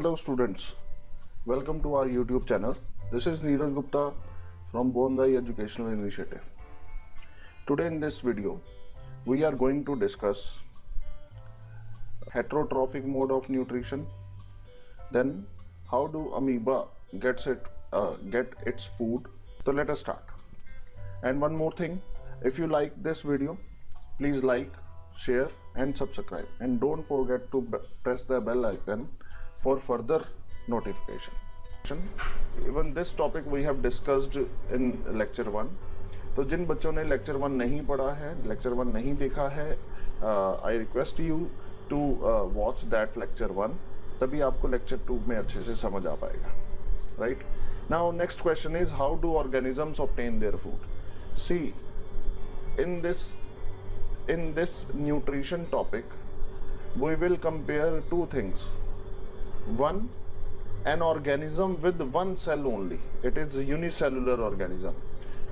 Hello students, welcome to our YouTube channel. This is Neeraj Gupta from Bondai Educational Initiative. Today in this video, we are going to discuss heterotrophic mode of nutrition, then how do amoeba get its food. So let us start. And one more thing, if you like this video, please like, share and subscribe, and don't forget to press the bell icon for further notification. Even this topic we have discussed in lecture 1. तो जिन बच्चों ने lecture 1 नहीं पढ़ा है, lecture 1 नहीं देखा है, I request you to watch that lecture 1. तभी आपको lecture 2 में अच्छे से समझ आ पाएगा. Right? Now next question is, how do organisms obtain their food? See, in this nutrition topic, we will compare two things. One, an organism with one cell only. It is a unicellular organism.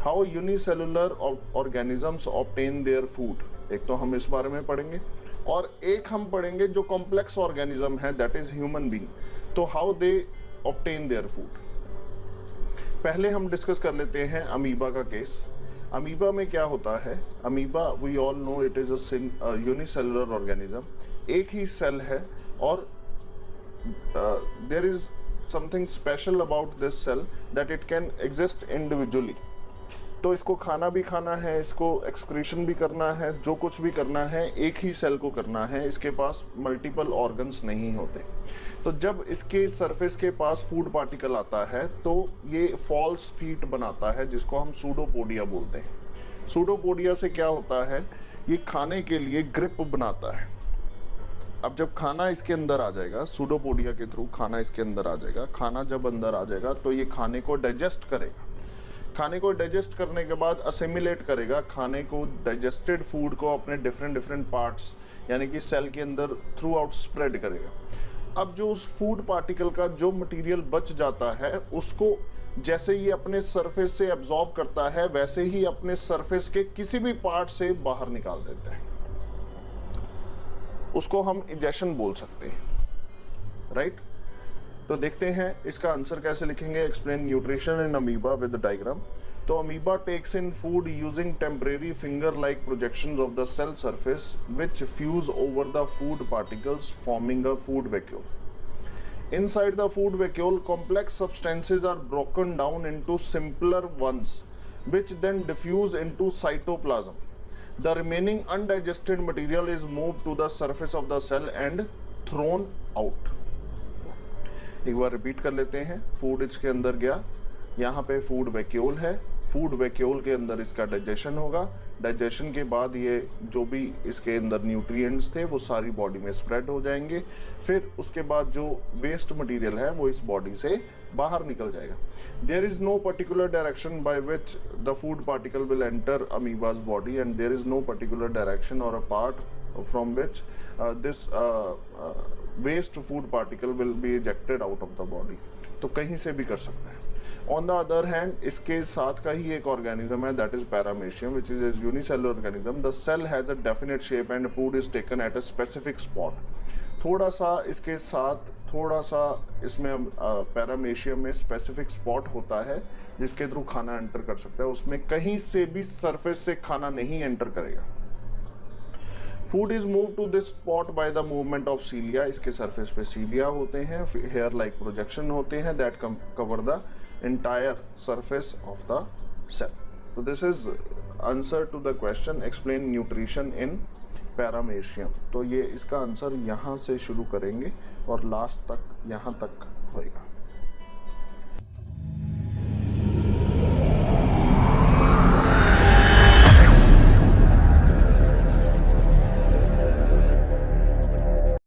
How unicellular organisms obtain their food? एक तो हम इस बारे में पढ़ेंगे, और एक हम पढ़ेंगे जो complex organism है, that is human being. तो how they obtain their food? पहले हम डिस्कस कर लेते हैं अमीबा का केस. अमीबा में क्या होता है? Amoeba, we all know it is a unicellular organism. एक ही सेल है और there is something special about this cell that it can exist individually. तो इसको खाना भी खाना है, इसको एक्सक्रीशन भी करना है, जो कुछ भी करना है एक ही सेल को करना है. इसके पास मल्टीपल ऑर्गन्स नहीं होते. तो जब इसके सरफेस के पास फूड पार्टिकल आता है तो ये फॉल्स फीट बनाता है, जिसको हम सूडोपोडिया बोलते हैं. सूडोपोडिया से क्या होता है, ये खाने के लिए ग्रिप बनाता है. अब जब खाना इसके अंदर आ जाएगा, सूडोपोडिया के थ्रू खाना इसके अंदर आ जाएगा. खाना जब अंदर आ जाएगा तो ये खाने को डाइजेस्ट करेगा. खाने को डाइजेस्ट करने के बाद असिमिलेट करेगा खाने को, डाइजेस्टेड फूड को अपने डिफरेंट पार्ट्स यानी कि सेल के अंदर थ्रू आउट स्प्रेड करेगा. अब जो उस फूड पार्टिकल का जो मटेरियल बच जाता है, उसको जैसे ये अपने सरफेस से एब्जॉर्ब करता है, वैसे ही अपने सरफेस के किसी भी पार्ट से बाहर निकाल देता है. उसको हम इजेशन बोल सकते हैं. राइट? तो देखते हैं इसका आंसर कैसे लिखेंगे. Explain nutrition in amoeba with diagram. तो amoeba takes in food using temporary finger like projections of the cell surface which fuse over the food particles forming a food vacuole. Inside the food vacuole, complex substances are broken down into simpler ones which then diffuse into cytoplasm. The remaining undigested material is moved to the surface of the cell and thrown out. एक बार repeat कर लेते हैं. Food इसके अंदर गया, यहाँ पे food vacuole है. फूड वैक्यूल के अंदर इसका डाइजेशन होगा. डाइजेशन के बाद ये जो भी इसके अंदर न्यूट्रिएंट्स थे वो सारी बॉडी में स्प्रेड हो जाएंगे. फिर उसके बाद जो वेस्ट मटेरियल है वो इस बॉडी से बाहर निकल जाएगा. There is no particular direction by which the food particle will enter amoeba's body, and there is no particular direction or a part from which this waste food particle will be ejected out of the body. तो कहीं से भी कर सकता है. On the other hand, इसके साथ का ही एक ऑर्गेनिज्म है, that is paramecium, which is a unicellular organism. The cell has a definite shape and food is taken at a specific spot. थोड़ा सा इसके साथ इसमें पैरामेशियम में स्पेसिफिक स्पॉट होता है जिसके थ्रू खाना एंटर कर सकता है. उसमें कहीं से भी सरफेस से खाना नहीं एंटर करेगा. Food is move to this spot by the movement of cilia. इसके सरफेस पे सीलिया होते हैं, हेयर लाइक प्रोजेक्शन होते हैं that cover the entire surface of the cell. तो this is answer to the question explain nutrition in paramecium. तो ये इसका आंसर यहाँ से शुरू करेंगे और लास्ट तक यहाँ तक होएगा.